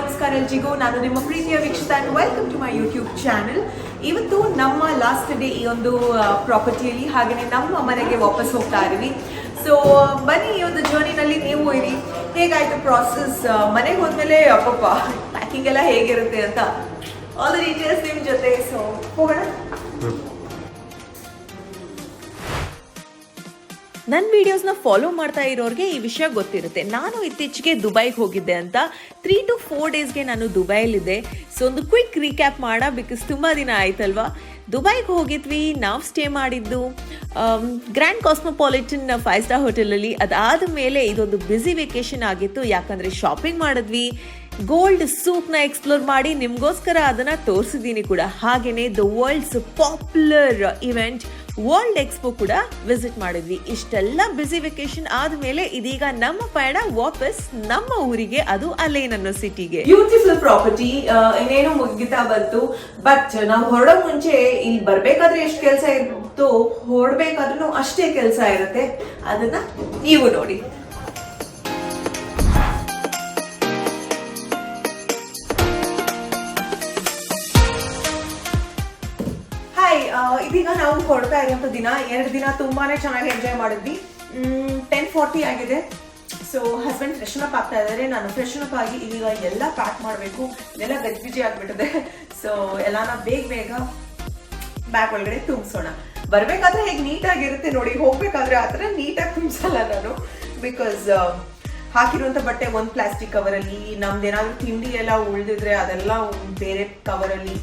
ನಮಸ್ಕಾರ ಎಲ್ರಿಗೂ. ನಾನು ನಿಮ್ಮ ಪ್ರೀತಿಯ Veekshita and welcome to my YouTube channel. ಇವತ್ತು ನಮ್ಮ ಲಾಸ್ಟ್ ಡೇ ಈ ಒಂದು ಪ್ರಾಪರ್ಟಿಯಲ್ಲಿ, ಹಾಗೆಯೇ ನಮ್ಮ ಮನೆಗೆ ವಾಪಸ್ ಹೋಗ್ತಾ ಇದ್ದೀವಿ. ಸೊ ಬನ್ನಿ, ಈ ಒಂದು ಜರ್ನಿನಲ್ಲಿ ನೀವು ಇರಿ. ಹೇಗಾಯ್ತು ಪ್ರಾಸೆಸ್, ಮನೆಗೆ ಹೋದ್ಮೇಲೆ ಅಪ್ಪಪ್ಪ ಪ್ಯಾಕಿಂಗ್ ಎಲ್ಲ ಹೇಗಿರುತ್ತೆ ಅಂತ ಆಲ್ ದ ಡೀಟೇಲ್ಸ್ ನಿಮ್ಮ ಜೊತೆ. ಸೊ ಹೋಗೋಣ. ನನ್ನ ವಿಡಿಯೋಸ್ನ ಫಾಲೋ ಮಾಡ್ತಾ ಇರೋರಿಗೆ ಈ ವಿಷಯ ಗೊತ್ತಿರುತ್ತೆ. ನಾನು ಇತ್ತೀಚೆಗೆ ದುಬೈಗೆ ಹೋಗಿದ್ದೆ ಅಂತ. 3 to 4 ಡೇಸ್ಗೆ ನಾನು ದುಬೈಲಿದ್ದೆ. ಸೊ ಒಂದು ಕ್ವಿಕ್ ರೀಕ್ಯಾಪ್ ಮಾಡ, ಬಿಕಾಸ್ ತುಂಬ ದಿನ ಆಯ್ತಲ್ವಾ. ದುಬೈಗೆ ಹೋಗಿದ್ವಿ. ನಾವು ಸ್ಟೇ ಮಾಡಿದ್ದು ಗ್ರ್ಯಾಂಡ್ ಕಾಸ್ಮೋಪಾಲಿಟನ್ 5 ಸ್ಟಾರ್ ಹೋಟೆಲಲ್ಲಿ. ಅದಾದ ಮೇಲೆ ಇದೊಂದು ಬ್ಯುಸಿ ವೆಕೇಶನ್ ಆಗಿತ್ತು, ಯಾಕಂದರೆ ಶಾಪಿಂಗ್ ಮಾಡಿದ್ವಿ. ಗೋಲ್ಡ್ ಸೂಕ್ನ ಎಕ್ಸ್ಪ್ಲೋರ್ ಮಾಡಿ ನಿಮಗೋಸ್ಕರ ಅದನ್ನು ತೋರಿಸಿದ್ದೀನಿ ಕೂಡ. ಹಾಗೆಯೇ the world's popular event world expo ಕೂಡ ವಿಸಿಟ್ ಮಾಡಿದ್ವಿ. ಇಷ್ಟೆಲ್ಲ ಬ್ಯುಸಿ ವೆಕೇಶನ್ ಆದ್ಮೇಲೆ ಇದೀಗ ನಮ್ಮ ಪಯಣ ವಾಪಸ್ ನಮ್ಮ ಊರಿಗೆ, ಅದು ಅಲೇನ್ ಅನ್ನೋ ಸಿಟಿಗೆ. ಬ್ಯೂಟಿಫುಲ್ ಪ್ರಾಪರ್ಟಿ, ಇನ್ನೇನು ಮುಗಿತಾ ಬಂತು. ಬಟ್ ನಾವು ಹೊರಡೋ ಮುಂಚೆ ಇಲ್ಲಿ ಬರ್ಬೇಕಾದ್ರೆ ಎಷ್ಟು ಕೆಲಸ ಇರುತ್ತೋ ಹೊರಡ್ಬೇಕಾದ್ರೂ ಅಷ್ಟೇ ಕೆಲಸ ಇರುತ್ತೆ. ಅದನ್ನ ನೀವು ನೋಡಿ. ಇದೀಗ ನಾವು ಹೊರಡ್ತಾ ಇರುವಂತ ದಿನ. 2 ದಿನ ತುಂಬಾನೇ ಚೆನ್ನಾಗಿ ಎಂಜಾಯ್ ಮಾಡಿದ್ವಿ. 10:40 ಆಗಿದೆ. ಸೊ ಹಸ್ಬೆಂಡ್ ಫ್ರೆಶನ್ ಅಪ್ ಆಗ್ತಾ ಇದ್ದಾರೆ. ನಾನು ಫ್ರೆಶನ್ ಅಪ್ ಆಗಿ ಈಗ ಎಲ್ಲ ಪ್ಯಾಕ್ ಮಾಡಬೇಕು. ಇದೆಲ್ಲ ಗಜ್ಬಿಜಿ ಆಗ್ಬಿಟ್ಟಿದೆ. ಸೊ ಎಲ್ಲಾನ ಬೇಗ ಬ್ಯಾಗ್ ಒಳಗಡೆ ತುಂಬಿಸೋಣ. ಬರ್ಬೇಕಾದ್ರೆ ಹೇಗೆ ನೀಟಾಗಿರುತ್ತೆ ನೋಡಿ, ಹೋಗ್ಬೇಕಾದ್ರೆ ಆ ಥರ ನೀಟಾಗಿ ತುಂಬಿಸಲ್ಲ ನಾನು. ಬಿಕಾಸ್ ಹಾಕಿರುವಂಥ ಬಟ್ಟೆ ಒಂದು ಪ್ಲಾಸ್ಟಿಕ್ ಕವರಲ್ಲಿ, ನಮ್ದೇನಾದ್ರೂ ತಿಂಡಿ ಎಲ್ಲ ಉಳಿದಿದ್ರೆ ಅದೆಲ್ಲ ಬೇರೆ ಕವರಲ್ಲಿ,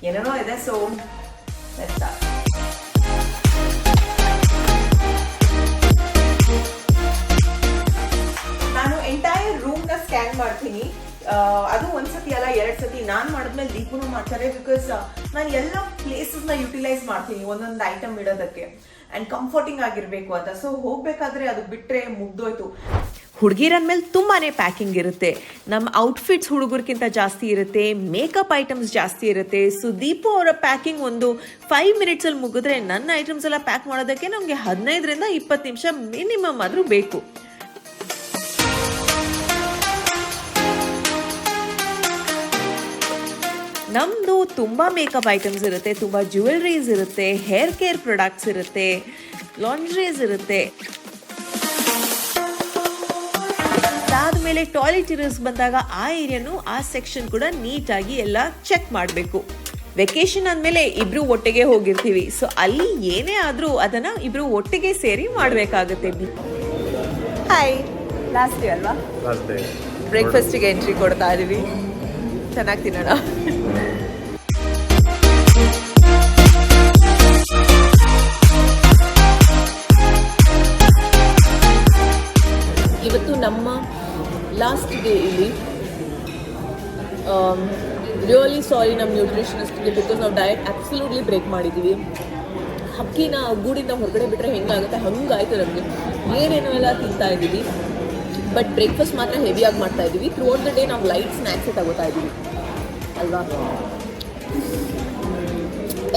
ಏನೇನೋ ಇದೆ. ಸೊ ನಾನು ಎಂಟೈರ್ ರೂಮ್ ನ ಸ್ಕ್ಯಾನ್ ಮಾಡ್ತೀನಿ. ಅದು ಒಂದ್ಸತಿ ಅಲ್ಲ 2 ಸತಿ. ನಾನು ಮಾಡಿದ್ಮೇಲೆ ದೀಪನು ಮಾಡ್ತಾರೆ. ಬಿಕಾಸ್ ನಾನು ಎಲ್ಲ ಪ್ಲೇಸಸ್ ನ ಯುಟಿಲೈಸ್ ಮಾಡ್ತೀನಿ ಒಂದೊಂದು ಐಟಮ್ ಇಡೋದಕ್ಕೆ, ಅಂಡ್ ಕಂಫರ್ಟಿಂಗ್ ಆಗಿರ್ಬೇಕು ಅಂತ. ಸೊ ಹೋಗ್ಬೇಕಾದ್ರೆ ಅದು ಬಿಟ್ರೆ ಮುಗ್ದೋಯ್ತು. ಹುಡುಗಿರನ್ಮೇಲೆ ತುಂಬಾನೇ ಪ್ಯಾಕಿಂಗ್ ಇರುತ್ತೆ. ನಮ್ಮ ಔಟ್ಫಿಟ್ಸ್ ಹುಡುಗರ್ಕಿಂತ ಜಾಸ್ತಿ ಇರುತ್ತೆ, ಮೇಕಪ್ ಐಟಮ್ಸ್ ಜಾಸ್ತಿ ಇರುತ್ತೆ. ಸೊ ದೀಪು ಅವರ ಪ್ಯಾಕಿಂಗ್ ಒಂದು 5 ಮಿನಿಟ್ಸಲ್ಲಿ ಮುಗಿದ್ರೆ, ನನ್ನ ಐಟಮ್ಸ್ ಎಲ್ಲ ಪ್ಯಾಕ್ ಮಾಡೋದಕ್ಕೆ ನಮಗೆ 15ರಿಂದ 20 ನಿಮಿಷ ಮಿನಿಮಮ್ ಆದರೂ ಬೇಕು. ನಮ್ಮದು ತುಂಬ ಮೇಕಪ್ ಐಟಮ್ಸ್ ಇರುತ್ತೆ, ತುಂಬ ಜ್ಯುವೆಲ್ರೀಸ್ ಇರುತ್ತೆ, ಹೇರ್ ಕೇರ್ ಪ್ರಾಡಕ್ಟ್ಸ್ ಇರುತ್ತೆ, ಲಾಂಡ್ರೀಸ್ ಇರುತ್ತೆ. ಅದಾದ್ಮೇಲೆ ಟಾಯ್ಲೆಟ್ ಇರೋಸ್ ಬಂದಾಗ ಆ ಏರಿಯಾನು, ಆ ಸೆಕ್ಷನ್ ಕೂಡ ನೀಟಾಗಿ ಎಲ್ಲ ಚೆಕ್ ಮಾಡಬೇಕು. ವೆಕೇಶನ್ ಅಂದಮೇಲೆ ಇಬ್ರು ಒಟ್ಟಿಗೆ ಹೋಗಿರ್ತೀವಿ. ಸೊ ಅಲ್ಲಿ ಏನೇ ಆದರೂ ಅದನ್ನ ಇಬ್ರು ಒಟ್ಟಿಗೆ ಸೇರಿ ಮಾಡಬೇಕಾಗುತ್ತೆ. ಹಾಯ್, ಲಾಸ್ಟ್ ಡೇ ಅಲ್ವಾ, ಬ್ರೇಕ್ಫಾಸ್ಟಿಗೆ ಎಂಟ್ರಿ ಕೊಡ್ತಾ ಇದೀವಿ. ಚೆನ್ನಾಗಿ ತಿನ್ನೋಣ. ಇವತ್ತು ನಮ್ಮ ಲಾಸ್ಟ್ ಡೇ ಇಲ್ಲಿ. ರಿಯಲಿ ಸಾರಿ ನಮ್ಮ ನ್ಯೂಟ್ರಿಷನಿಸ್ಟ್ಗೆ, ಬಿಕಾಸ್ ನಾವು ಡಯಟ್ ಅಬ್ಸಲ್ಯೂಟ್ಲಿ ಬ್ರೇಕ್ ಮಾಡಿದ್ದೀವಿ. ಹಕ್ಕಿನ ಗೂಡಿಂದ ಹೊರಗಡೆ ಬಿಟ್ಟರೆ ಹೆಂಗಾಗುತ್ತೆ ಹಂಗಾಯ್ತು ನಮಗೆ. ಏನೇನೋ ಎಲ್ಲ ತಿಂತಾ ಇದ್ದೀವಿ, ಬಟ್ ಬ್ರೇಕ್ಫಾಸ್ಟ್ ಮಾತ್ರ ಹೆವಿಯಾಗಿ ಮಾಡ್ತಾ ಇದ್ದೀವಿ. ಥ್ರೂ ಔಟ್ ದ ಡೇ ನಾವು ಲೈಟ್ ಸ್ನ್ಯಾಕ್ಸೇ ತಗೋತಾ ಇದ್ದೀವಿ ಅಲ್ವಾ.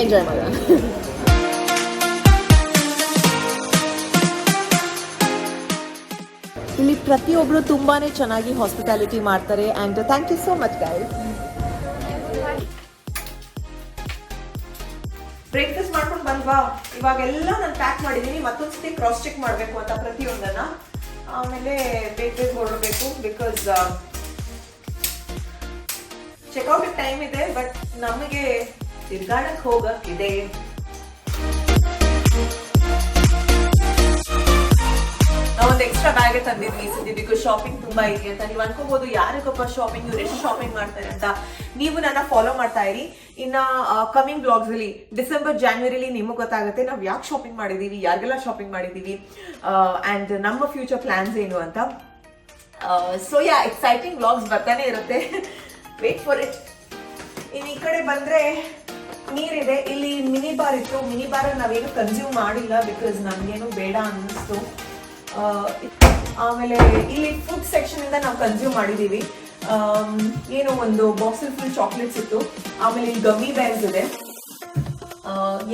ಎಂಜಾಯ್ ಮಾಡೋಣ. ಇಲ್ಲಿ ಪ್ರತಿಯೊಬ್ಬರು ತುಂಬಾನೇ ಚೆನ್ನಾಗಿ ಹಾಸ್ಪಿಟಾಲಿಟಿ ಮಾಡ್ತಾರೆ. And thank you so much guys. Breakfast ಮಾಡ್ಕೊಂಡು ಬಂದ್ವಾ, ಇವಾಗೆಲ್ಲ ನಾನು ಪ್ಯಾಕ್ ಮಾಡಿದ್ದೀನಿ. ಮತ್ತೊಂದ್ಸತಿ ಕ್ರಾಸ್ ಚೆಕ್ ಮಾಡಬೇಕು ಅಂತ ಪ್ರತಿಯೊಂದನ್ನ. ಆಮೇಲೆ ಬೇಗ ಹೊರಡಬೇಕು, ಬಿಕಾಸ್ ಚೆಕ್ಔಟ್ ಟೈಮ್ ಇದೆ. ಬಟ್ ನಮಗೆ ತಿರ್ಗಾಡಕ್ಕೆ ಹೋಗಕ್ಕಿದೆ. ನಾವೊಂದು ಎಕ್ಸ್ಟ್ರಾ ಬ್ಯಾಗ್ ತಂದಿದ್ವಿ ಈ ಸತಿ, ಬಿಕಾಸ್ ಶಾಪಿಂಗ್ ತುಂಬಾ ಇದೆ ಅಂತ. ನೀವು ಅನ್ಕೋಬಹುದು ಯಾರಿಗಪ್ಪ ಶಾಪಿಂಗ್, ಇವ್ರು ಎಷ್ಟು ಶಾಪಿಂಗ್ ಮಾಡ್ತಾರೆ ಅಂತ. ನೀವು ನನ್ನ ಫಾಲೋ ಮಾಡ್ತಾ ಇರಿ. ಇನ್ನ ಕಮಿಂಗ್ ಬ್ಲಾಗ್ಸ್ ಅಲ್ಲಿ ಡಿಸೆಂಬರ್ ಜಾನ್ವರಿಲಿ ನಿಮಗೆ ಗೊತ್ತಾಗುತ್ತೆ ನಾವು ಯಾಕೆ ಶಾಪಿಂಗ್ ಮಾಡಿದೀವಿ, ಯಾರಿಗೆಲ್ಲ ಶಾಪಿಂಗ್ ಮಾಡಿದೀವಿ, ಅಂಡ್ ನಮ್ಮ ಫ್ಯೂಚರ್ ಪ್ಲಾನ್ಸ್ ಏನು ಅಂತ. ಸೊ ಯಾ, ಎಕ್ಸೈಟಿಂಗ್ ಬ್ಲಾಗ್ಸ್ ಬರ್ತಾನೆ ಇರುತ್ತೆ. Wait for it. ಇನ್ನು ಈ ಕಡೆ ಬಂದ್ರೆ ನೀರಿದೆ. ಇಲ್ಲಿ ಮಿನಿ ಬಾರ್ ಇತ್ತು. ಮಿನಿ ಬಾರ್ ನಾವೇನು ಕನ್ಸ್ಯೂಮ್ ಮಾಡಿಲ್ಲ, ಬಿಕಾಸ್ ನನ್ಗೇನು ಬೇಡ ಅನ್ನಿಸ್ತು. ಆಮೇಲೆ ಇಲ್ಲಿ ಫುಡ್ ಸೆಕ್ಷನ್ ಇಂದ ನಾವು ಕನ್ಸ್ಯೂಮ್ ಮಾಡಿದೀವಿ. ಏನೋ ಒಂದು ಬಾಕ್ಸಲ್ಲಿ ಫುಲ್ ಚಾಕ್ಲೇಟ್ಸ್ ಇತ್ತು. ಆಮೇಲೆ ಇಲ್ಲಿ ಗಮ್ಮಿ ಬ್ಯಾಗ್ಸ್ ಇದೆ.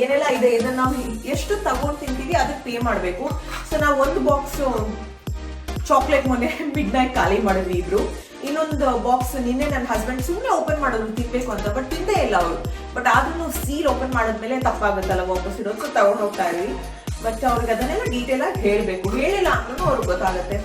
ಏನೆಲ್ಲ ಇದೆ, ಇದನ್ನ ನಾವು ಎಷ್ಟು ತಗೊಂಡು ತಿಂತೀವಿ ಅದಕ್ಕೆ ಪೇ ಮಾಡಬೇಕು. ಸೊ ನಾವು ಒಂದು ಬಾಕ್ಸ್ ಚಾಕ್ಲೇಟ್ ಮೊನ್ನೆ ಮಿಡ್ ನೈಟ್ ಖಾಲಿ ಮಾಡಿದ್ವಿ ಇಬ್ರು. ಇನ್ನೊಂದು ಬಾಕ್ಸ್ ನಿನ್ನೆ ನನ್ನ ಹಸ್ಬೆಂಡ್ ಸುಮ್ಮನೆ ಓಪನ್ ಮಾಡೋದು ತಿನ್ಬೇಕು ಅಂತ, ಬಟ್ ತಿಂದೇ ಇಲ್ಲ ಅವರು. ಬಟ್ ಆದ್ರೂ ಸೀಲ್ ಓಪನ್ ಮಾಡಿದ್ಮೇಲೆ ತಪ್ಪಾಗುತ್ತಲ್ಲ ವಾಪಸ್ ಇಡೋದು, ಸೊ ತಗೊಂಡು ಹೋಗ್ತಾ ಇದೀವಿ. ಬಟ್ ಅವ್ರಿಗೆ ಅದನ್ನೆಲ್ಲ ಡೀಟೇಲ್ ಆಗಿ ಹೇಳ್ಬೇಕು, ಹೇಳಿಲ್ಲ ಅಂದ್ರೂ ಅವ್ರಿಗೆ ಗೊತ್ತಾಗುತ್ತೆ.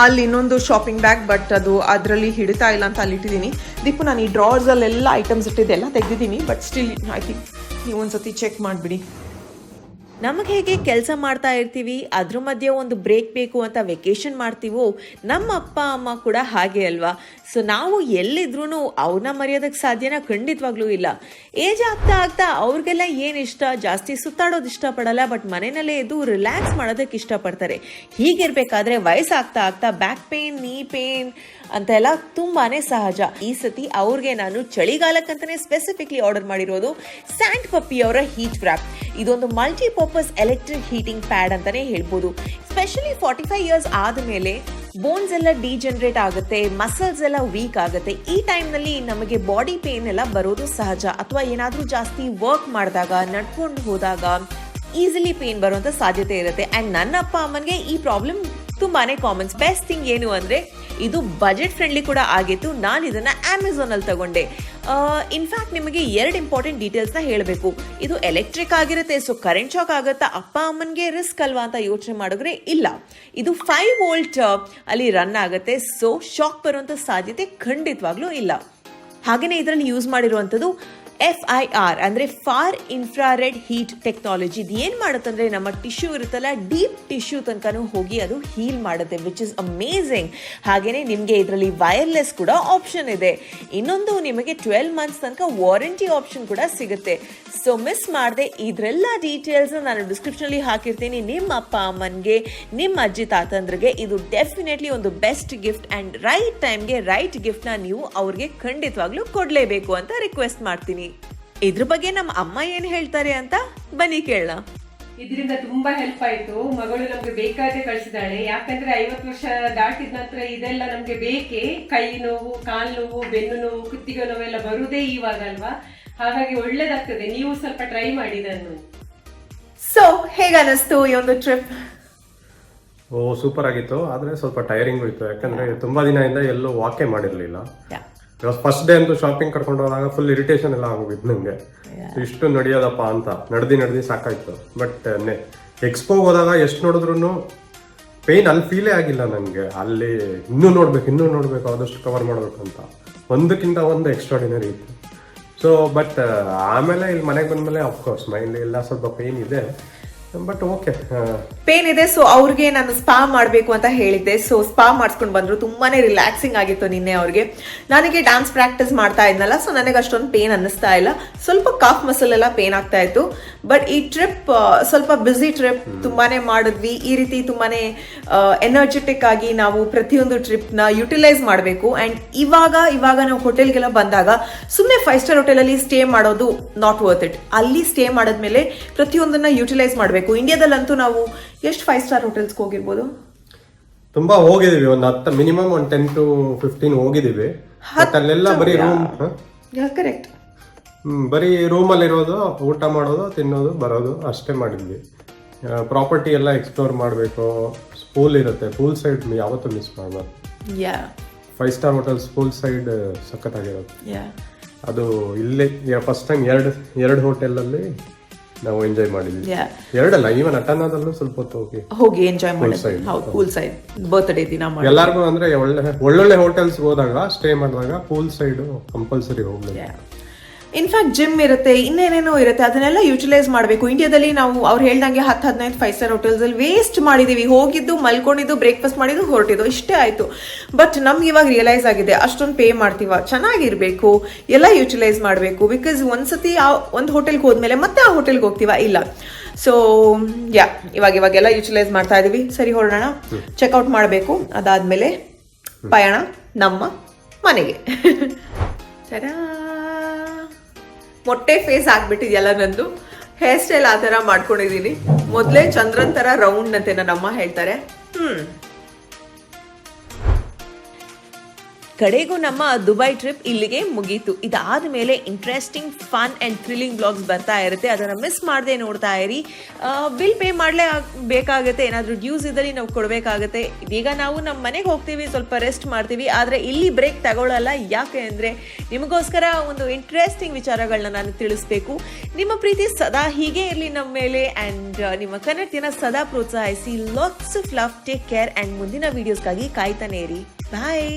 ಅಲ್ಲಿ ಇನ್ನೊಂದು ಶಾಪಿಂಗ್ ಬ್ಯಾಗ್, ಬಟ್ ಅದು ಅದರಲ್ಲಿ ಹಿಡಿತಾ ಇಲ್ಲ ಅಂತ ಅಲ್ಲಿ ಇಟ್ಟಿದ್ದೀನಿ. ದೀಪು ನಾನು ಈ ಡ್ರಾರ್ಸಲ್ಲೆಲ್ಲ ಐಟಮ್ಸ್ ಇಟ್ಟಿದ್ದೆಲ್ಲ ತೆಗೆದಿದ್ದೀನಿ, ಬಟ್ ಸ್ಟಿಲ್ ಐ ಥಿಂಕ್ ನೀವು ಒಂದ್ಸತಿ ಚೆಕ್ ಮಾಡಿಬಿಡಿ. ನಮಗೆ ಹೇಗೆ ಕೆಲಸ ಮಾಡ್ತಾ ಇರ್ತೀವಿ, ಅದ್ರ ಮಧ್ಯೆ ಒಂದು ಬ್ರೇಕ್ ಬೇಕು ಅಂತ ವೆಕೇಶನ್ ಮಾಡ್ತೀವೋ, ನಮ್ಮ ಅಪ್ಪ ಅಮ್ಮ ಕೂಡ ಹಾಗೆ ಅಲ್ವಾ. ಸೊ ನಾವು ಎಲ್ಲಿದ್ರೂ ಅವ್ರನ್ನ ಮರೆಯೋದಕ್ಕೆ ಸಾಧ್ಯನಾ? ಖಂಡಿತವಾಗ್ಲೂ ಇಲ್ಲ. ಏಜ್ ಆಗ್ತಾ ಆಗ್ತಾ ಅವ್ರಿಗೆಲ್ಲ ಏನು ಇಷ್ಟ, ಜಾಸ್ತಿ ಸುತ್ತಾಡೋದು ಇಷ್ಟಪಡಲ್ಲ, ಬಟ್ ಮನೆಯಲ್ಲೇ ಇದ್ದು ರಿಲ್ಯಾಕ್ಸ್ ಮಾಡೋದಕ್ಕೆ ಇಷ್ಟಪಡ್ತಾರೆ. ಹೀಗಿರ್ಬೇಕಾದ್ರೆ ವಯಸ್ಸಾಗ್ತಾ ಆಗ್ತಾ ಬ್ಯಾಕ್ ಪೇನ್, ನೀ ಪೇನ್ ಅಂತೆಲ್ಲ ತುಂಬಾನೇ ಸಹಜ. ಈ ಸತಿ ಅವ್ರಿಗೆ ನಾನು ಚಳಿಗಾಲಕ್ಕಂತಾನೆ ಸ್ಪೆಸಿಫಿಕ್ಲಿ ಆರ್ಡರ್ ಮಾಡಿರೋದು ಸ್ಯಾಂಡ್ ಪಪ್ಪಿ ಅವರ ಹೀಟ್ ವ್ರಾಪ್. ಇದೊಂದು ಮಲ್ಟಿಪರ್ಪಸ್ ಎಲೆಕ್ಟ್ರಿಕ್ ಹೀಟಿಂಗ್ ಪ್ಯಾಡ್ ಅಂತಾನೆ ಹೇಳ್ಬೋದು. ಸ್ಪೆಷಲಿ 45 ಇಯರ್ಸ್ ಆದಮೇಲೆ ಬೋನ್ಸ್ ಎಲ್ಲ ಡಿಜನರೇಟ್ ಆಗುತ್ತೆ, ಮಸಲ್ಸ್ ಎಲ್ಲ ವೀಕ್ ಆಗುತ್ತೆ. ಈ ಟೈಮ್ನಲ್ಲಿ ನಮಗೆ ಬಾಡಿ ಪೇನ್ ಎಲ್ಲ ಬರೋದು ಸಹಜ. ಅಥವಾ ಏನಾದರೂ ಜಾಸ್ತಿ ವರ್ಕ್ ಮಾಡಿದಾಗ, ನಡ್ಕೊಂಡು ಹೋದಾಗ ಈಸಿಲಿ ಪೇನ್ ಬರುವಂತ ಸಾಧ್ಯತೆ ಇರುತ್ತೆ. ಅಂಡ್ ನನ್ನ ಅಪ್ಪ ಅಮ್ಮನಿಗೆ ಈ ಪ್ರಾಬ್ಲಮ್ ತುಂಬಾನೇ ಕಾಮನ್ಸ್. ಬೆಸ್ಟ್ ಥಿಂಗ್ ಏನು ಅಂದ್ರೆ ಇದು ಬಜೆಟ್ ಫ್ರೆಂಡ್ಲಿ ಕೂಡ ಆಗಿತ್ತು. ನಾನು ಇದನ್ನ ಅಮೆಝಾನ್ ಅಲ್ಲಿ ತಗೊಂಡೆ. ಇನ್ಫ್ಯಾಕ್ಟ್ ನಿಮಗೆ 2 ಇಂಪಾರ್ಟೆಂಟ್ ಡೀಟೇಲ್ಸ್ನ ಹೇಳಬೇಕು. ಇದು ಎಲೆಕ್ಟ್ರಿಕ್ ಆಗಿರುತ್ತೆ, ಸೊ ಕರೆಂಟ್ ಶಾಕ್ ಆಗುತ್ತಾ, ಅಪ್ಪ ಅಮ್ಮನಿಗೆ ರಿಸ್ಕ್ ಅಲ್ವಾ ಅಂತ ಯೋಚನೆ ಮಾಡಿದ್ರೆ ಇಲ್ಲ, ಇದು 5 ವೋಲ್ಟ್ ಅಲ್ಲಿ ರನ್ ಆಗುತ್ತೆ. ಸೊ ಶಾಕ್ ಬರುವಂತ ಸಾಧ್ಯತೆ ಖಂಡಿತವಾಗ್ಲೂ ಇಲ್ಲ. ಹಾಗೇನೆ ಇದರಲ್ಲಿ ಯೂಸ್ ಮಾಡಿರುವಂಥದ್ದು FIR ಅಂದ್ರೆ ಫಾರ್ ಇನ್ಫ್ರಾರೆಡ್ ಹೀಟ್ ಟೆಕ್ನಾಲಜಿ. ಇದು ಏನ್ ಮಾಡುತ್ತಂದ್ರೆ ನಮ್ಮ ಟಿಶ್ಯೂ ಇರುತ್ತಲ್ಲ, ಡೀಪ್ ಟಿಶ್ಯೂ ತನಕನೂ ಹೋಗಿ ಅದು ಹೀಲ್ ಮಾಡುತ್ತೆ, ವಿಚ್ ಇಸ್ ಅಮೇಝಿಂಗ್. ಹಾಗೇನೆ ನಿಮಗೆ ಇದರಲ್ಲಿ ವೈರ್ಲೆಸ್ ಕೂಡ ಆಪ್ಷನ್ ಇದೆ. ಇನ್ನೊಂದು ನಿಮಗೆ 12 ಮಂತ್ಸ್ ತನಕ ವಾರಂಟಿ ಆಪ್ಷನ್ ಕೂಡ ಸಿಗುತ್ತೆ. ಸೊ ಮಿಸ್ ಮಾಡದೆ ಇದರೆಲ್ಲ ಡೀಟೇಲ್ಸ್ ನಾನು ಡಿಸ್ಕ್ರಿಪ್ಷನ್ ಅಲ್ಲಿ ಹಾಕಿರ್ತೀನಿ. ನಿಮ್ಮ ಅಪ್ಪ ಅಮ್ಮನಿಗೆ, ನಿಮ್ಮ ಅಜ್ಜಿ ತಾತಂದ್ರಿಗೆ ಇದು ಡೆಫಿನೆಟ್ಲಿ ಒಂದು ಬೆಸ್ಟ್ ಗಿಫ್ಟ್. ಅಂಡ್ ರೈಟ್ ಟೈಮ್ಗೆ ರೈಟ್ ಗಿಫ್ಟ್ ನ ನೀವು ಅವ್ರಿಗೆ ಖಂಡಿತವಾಗ್ಲೂ ಕೊಡ್ಲೇಬೇಕು ಅಂತ ರಿಕ್ವೆಸ್ಟ್ ಮಾಡ್ತೀನಿ. ಇದ್ರ ಬಗ್ಗೆ ನಮ್ಮ ಅಮ್ಮ ಏನ್ ಹೇಳ್ತಾರೆ ಅಂತ ಬನ್ನಿ ಕೇಳೋಣ. ಇದರಿಂದ ತುಂಬಾ ಹೆಲ್ಪ್ ಆಯ್ತು. ಮಗಳು ನಮ್ಗೆ ಬೇಕಾದ್ರೆ ಕಳಿಸಿದಾಳೆ. ಯಾಕಂದ್ರೆ 50 ವರ್ಷ ದಾಟಿದ ನಂತರ ಇದೆಲ್ಲ ನಮ್ಗೆ ಬೇಕೇ. ಕೈ ನೋವು, ಕಾಲು ನೋವು, ಬೆನ್ನು ನೋವು, ಕುತ್ತಿಗೆ ನೋವೆಲ್ಲ ಬರುವುದೇ ಇವಾಗ ಅಲ್ವಾ. ಹಾಗಾಗಿ ಒಳ್ಳೇದಾಗ್ತದೆ. ನೀವು ಸ್ವಲ್ಪ ಟ್ರೈ ಮಾಡಿ ಇದನ್ನು. ಸೊ ಹೇಗೆ ಅನಿಸ್ತು ಈ ಒಂದು ಟ್ರಿಪ್? ಸೂಪರ್ ಆಗಿತ್ತು. ಆದ್ರೆ ಸ್ವಲ್ಪ ಟೈರಿಂಗ್ ಇತ್ತು, ಯಾಕಂದ್ರೆ ತುಂಬಾ ದಿನದಿಂದ ಎಲ್ಲೂ ವಾಕೇ ಮಾಡಿರ್ಲಿಲ್ಲ. ಫಸ್ಟ್ ಡೇ ಅಂತೂ ಶಾಪಿಂಗ್ ಕರ್ಕೊಂಡು ಹೋದಾಗ ಫುಲ್ ಇರಿಟೇಷನ್ ಎಲ್ಲ ಆಗೋಗಿತ್ತು ನಂಗೆ. ಇಷ್ಟು ನಡೆಯೋದಪ್ಪ ಅಂತ ನಡೆದಿ ಸಾಕಾಯ್ತು. ಬಟ್ ಎಕ್ಸ್ಪೋಗೆ ಹೋದಾಗ ಎಷ್ಟು ನೋಡಿದ್ರು ಪೇನ್ ಅಲ್ಲಿ ಫೀಲೇ ಆಗಿಲ್ಲ ನನಗೆ. ಅಲ್ಲಿ ಇನ್ನೂ ನೋಡ್ಬೇಕು ಆದಷ್ಟು ಕವರ್ ಮಾಡ್ಬೇಕು ಅಂತ ಒಂದಕ್ಕಿಂತ ಒಂದು ಎಕ್ಸ್ಟ್ರಾಡಿನರಿ ಇತ್ತು. ಸೊ ಬಟ್ ಆಮೇಲೆ ಇಲ್ಲಿ ಮನೆಗೆ ಬಂದ್ಮೇಲೆ ಅಫ್ಕೋರ್ಸ್ ಮೈಂಡ್ ಎಲ್ಲ ಸ್ವಲ್ಪ ಪೇನ್ ಇದೆ, ಬಟ್ ಓಕೆ ಪೇನ್ ಇದೆ. ಸೊ ಅವ್ರಿಗೆ ನಾನು ಸ್ಪಾ ಮಾಡಬೇಕು ಅಂತ ಹೇಳಿದ್ದೆ. ಸೊ ಸ್ಪಾ ಮಾಡಿಸ್ಕೊಂಡು ಬಂದ್ರು. ತುಂಬಾನೇ ರಿಲ್ಯಾಕ್ಸಿಂಗ್ ಆಗಿತ್ತು ನಿನ್ನೆ ಅವ್ರಿಗೆ. ನನಗೆ ಡ್ಯಾನ್ಸ್ ಪ್ರಾಕ್ಟೀಸ್ ಮಾಡ್ತಾ ಇದ್ನಲ್ಲ, ಸೊ ನನಗೆ ಅಷ್ಟೊಂದು ಪೇನ್ ಅನ್ನಿಸ್ತಾ ಇಲ್ಲ. ಸ್ವಲ್ಪ ಕಾಫ್ ಮಸಲ್ ಎಲ್ಲ ಪೇನ್ ಆಗ್ತಾ ಇತ್ತು. ಬಟ್ ಈ ಟ್ರಿಪ್ ಸ್ವಲ್ಪ ಬ್ಯುಸಿ ಟ್ರಿಪ್, ತುಂಬಾನೇ ಮಾಡಿದ್ವಿ. ಈ ರೀತಿ ತುಂಬಾನೇ ಎನರ್ಜೆಟಿಕ್ ಆಗಿ ನಾವು ಪ್ರತಿಯೊಂದು ಟ್ರಿಪ್ ನ ಯುಟಿಲೈಸ್ ಮಾಡಬೇಕು. ಅಂಡ್ ಇವಾಗ ನಾವು ಹೋಟೆಲ್ಗೆಲ್ಲ ಬಂದಾಗ ಸುಮ್ಮನೆ 5 ಸ್ಟಾರ್ ಹೋಟೆಲ್ ಅಲ್ಲಿ ಸ್ಟೇ ಮಾಡೋದು ನಾಟ್ ವರ್ತ್ ಇಟ್. ಅಲ್ಲಿ ಸ್ಟೇ ಮಾಡಿದ್ಮೇಲೆ ಪ್ರತಿಯೊಂದನ್ನ ಯುಟಿಲೈಸ್ ಮಾಡಬೇಕು. ಇಂಡಿಯಾದಲ್ಲಂತೂ ನಾವು ಎಷ್ಟು 5 ಸ್ಟಾರ್ ಹೋಟೆಲ್ಸ್ಗೆ ಹೋಗಿರ್ಬೋದು? ತುಂಬಾ ಹೋಗಿದೀವಿ. ಒಂದು 10 ಮಿನಿಮಮ್ ಒಂದು 10 to 15 ಹೋಗಿದೀವಿ. ಅಲ್ಲೆಲ್ಲ ಬರೀ ರೂಮ್, ಕರೆಕ್ಟ್, ಬರೀ ರೂಮಲ್ಲಿ ಇರೋದು, ಊಟ ಮಾಡೋದು, ತಿನ್ನೋದು, ಬರೋದು ಅಷ್ಟೇ ಮಾಡಿದ್ವಿ. ಪ್ರಾಪರ್ಟಿ ಎಲ್ಲ ಎಕ್ಸ್ಪ್ಲೋರ್ ಮಾಡಬೇಕು. ಪೂಲ್ ಇರುತ್ತೆ, ಪೂಲ್ ಸೈಡ್ ಯಾವತ್ತೂ ಮಿಸ್ ಮಾಡಬಾರ್ದು. 5 ಸ್ಟಾರ್ ಹೋಟೆಲ್ಸ್ ಪೂಲ್ ಸೈಡ್ ಸಖತ್ತಾಗಿರೋದು. ಅದು ಇಲ್ಲೇ ಫಸ್ಟ್ ಟೈಮ್ ಎರಡು ಹೋಟೆಲಲ್ಲಿ ನಾವು ಎಂಜಾಯ್ ಮಾಡಿದ್ವಿ. 2 ಅಲ್ಲ, ಈವನ್ ಅಟನಾದಲ್ಲೂ ಸ್ವಲ್ಪ ಹೊತ್ತು ಹೋಗಿ ಎಂಜಾಯ್ ಮಾಡಿದ್ವಿ. ಪೂಲ್ ಸೈಡ್ ಬರ್ತ್ಡೇ ದಿನ ಎಲ್ಲಾರ್ಗು ಅಂದ್ರೆ ಒಳ್ಳೊಳ್ಳೆ ಹೋಟೆಲ್ಸ್ ಹೋದಾಗ ಸ್ಟೇ ಮಾಡಿದಾಗ ಪೂಲ್ ಸೈಡ್ ಕಂಪಲ್ಸರಿ ಹೋಗ್ಬೇಕು. ಇನ್ಫ್ಯಾಕ್ಟ್ ಜಿಮ್ ಇರುತ್ತೆ, ಇನ್ನೇನೇನೋ ಇರುತ್ತೆ, ಅದನ್ನೆಲ್ಲ ಯುಟಿಲೈಸ್ ಮಾಡಬೇಕು. ಇಂಡಿಯಾದಲ್ಲಿ ನಾವು ಅವ್ರು ಹೇಳ್ದಂಗೆ 10-15 5 ಸ್ಟಾರ್ ಹೋಟೆಲ್ಸ್ ಅಲ್ಲಿ ವೇಸ್ಟ್ ಮಾಡಿದೀವಿ. ಹೋಗಿದ್ದು, ಮಲ್ಕೊಂಡಿದ್ದು, ಬ್ರೇಕ್ಫಾಸ್ಟ್ ಮಾಡಿದ್ದು, ಹೊರಟಿದ್ದು, ಇಷ್ಟೇ ಆಯ್ತು. ಬಟ್ ನಮ್ಗೆ ಇವಾಗ ರಿಯಲೈಸ್ ಆಗಿದೆ, ಅಷ್ಟೊಂದು ಪೇ ಮಾಡ್ತೀವ, ಚೆನ್ನಾಗಿರ್ಬೇಕು, ಎಲ್ಲ ಯುಟಿಲೈಸ್ ಮಾಡಬೇಕು. ಬಿಕಾಸ್ ಒಂದ್ಸತಿ ಒಂದು ಹೋಟೆಲ್ಗೆ ಹೋದ್ಮೇಲೆ ಮತ್ತೆ ಆ ಹೋಟೆಲ್ಗೆ ಹೋಗ್ತೀವ ಇಲ್ಲ. ಸೊ ಇವಾಗೆಲ್ಲ ಯುಟಿಲೈಸ್ ಮಾಡ್ತಾ ಇದೀವಿ. ಸರಿ, ಹೊರಡೋಣ, ಚೆಕ್ಔಟ್ ಮಾಡಬೇಕು. ಅದಾದ್ಮೇಲೆ ಪಯಣ ನಮ್ಮ ಮನೆಗೆ. ಸರಾ, ಮೊಟ್ಟೆ ಫೇಸ್ ಆಗ್ಬಿಟ್ಟಿದೆಯಲ್ಲ ನಂದು. ಹೇರ್ ಸ್ಟೈಲ್ ಆ ಥರ ಮಾಡ್ಕೊಂಡಿದ್ದೀನಿ. ಮೊದಲೇ ಚಂದ್ರನ್ ಥರ ರೌಂಡ್ ಅಂತೆ ನನ್ನಮ್ಮ ಹೇಳ್ತಾರೆ. ಕಡೆಗೂ ನಮ್ಮ ದುಬೈ ಟ್ರಿಪ್ ಇಲ್ಲಿಗೆ ಮುಗೀತು. ಇದಾದ ಮೇಲೆ interesting fun and thrilling blogs ಬರ್ತಾ ಇರುತ್ತೆ, ಅದನ್ನು ಮಿಸ್ ಮಾಡದೆ ನೋಡ್ತಾ ಇರಿ. ಬಿಲ್ ಪೇ ಮಾಡಲೇ ಬೇಕಾಗುತ್ತೆ, ಏನಾದರೂ ಡ್ಯೂಸ್ ಇದ್ದಲ್ಲಿ ನಾವು ಕೊಡಬೇಕಾಗುತ್ತೆ. ಇದೀಗ ನಾವು ನಮ್ಮ ಮನೆಗೆ ಹೋಗ್ತೀವಿ, ಸ್ವಲ್ಪ ರೆಸ್ಟ್ ಮಾಡ್ತೀವಿ, ಆದರೆ ಇಲ್ಲಿ ಬ್ರೇಕ್ ತಗೊಳ್ಳಲ್ಲ. ಯಾಕೆ ಅಂದರೆ ನಿಮಗೋಸ್ಕರ ಒಂದು ಇಂಟ್ರೆಸ್ಟಿಂಗ್ ವಿಚಾರಗಳನ್ನ ನಾನು ತಿಳಿಸ್ಬೇಕು. ನಿಮ್ಮ ಪ್ರೀತಿ ಸದಾ ಹೀಗೆ ಇರಲಿ ನಮ್ಮ ಮೇಲೆ, ಆ್ಯಂಡ್ ನಿಮ್ಮ ಕನ್ನಡತಿನ ಸದಾ ಪ್ರೋತ್ಸಾಹಿಸಿ. Lots of love, take care, and ಮುಂದಿನ ವೀಡಿಯೋಸ್ಗಾಗಿ ಕಾಯ್ತಾನೆ ಇರಿ. ಬಾಯ್.